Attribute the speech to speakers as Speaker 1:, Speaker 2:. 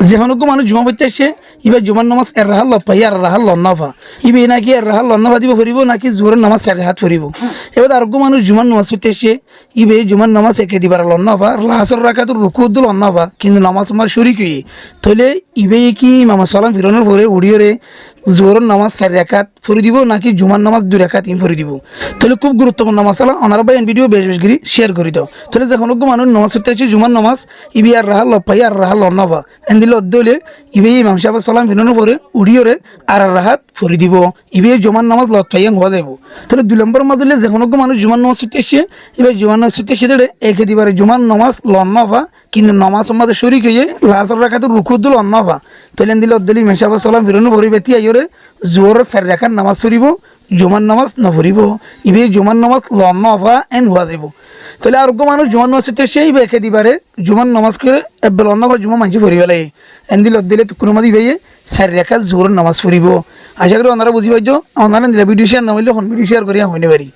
Speaker 1: যেখানে মানুষ জুমা পড়তে আসছে এবার জুমার নামাজ এর রাহাল লপাই আর রাহাল লন্নাফা ইবে নাকি এর রাহাল লন্নাফা দিব ফুরিব নাকি জোরের নামাজ এর হাত ফুরিব। এবার আরোগ্য মানুষ জুমার নামাজ পড়তে আসছে ইবে জুমার নামাজ একে দিবার লন্নাফা লাসর রাখাত রুকুদ্দুল লন্নাফা কিন্তু নামাজ আমার শরিক হয়ে তাহলে ইবে কি মামা সালাম ফিরানোর পরে উড়িয়ে জোরের নামাজ 4 রাকাত ফুরি দিব নাকি জুমার নামাজ 2 রাকাত ফুরি দিব। তাহলে খুব গুরুত্বপূর্ণ মশলা ওনারা ভাই ভিডিও বেশ বেশ করে শেয়ার করে দাও। তাহলে যখন মানুষ নামাজ পড়তে আসছে জুমার নামাজ ইবে আর রাহাল লপাই আর রাহাল লন্নাফা এন্দিলে অদ্দলে ইবে ইমাম সাহেব সালাম ফিরানোর পরে উড়িয়ে আর রাহাত ফুরি দিব ইবে জুমার নামাজ লতাইয়াং হওয়া যাব। তাহলে 2 নম্বর মাঝে যখন মানুষ জুমার নামাজ পড়তে আসছে এবার জুমার নামাজ পড়তে এসে একে দিবারে জুমার নামাজ লন্নাফা কিন্তু নামাজ আমাদের শরিক হয়ে লাসর রাখাত রুকুদ্দুল লন্নাফা তাহলে এন্দিলে অদ্দলে ইমাম সাহেব সালাম ফিরানোর পরে বেতি আইরে জোর 4 রাকাত নামাজ ফুরিব জুমার নামাজ নফরিব ইবে জুমার নামাজ লন্নাফা এন হওয়া যাব। তাহলে আরোগ্য মানুষ জুমার নামাজ পড়তে এসে ইবে একে দিবারে জুমার নামাজ করে লন্নাফা জুমা মানছি ফুরি গেলে এন্দিলে অদ্দলে কোনো মাদি ভাইয়ে 4 রাকাত জোরের নামাজ ফুরিব। আশা করি ওনারা বুঝি পাইছো ওনারা ভিডিও শেয়ার না হইলে ভিডিও শেয়ার করিয়া হইতে পারি।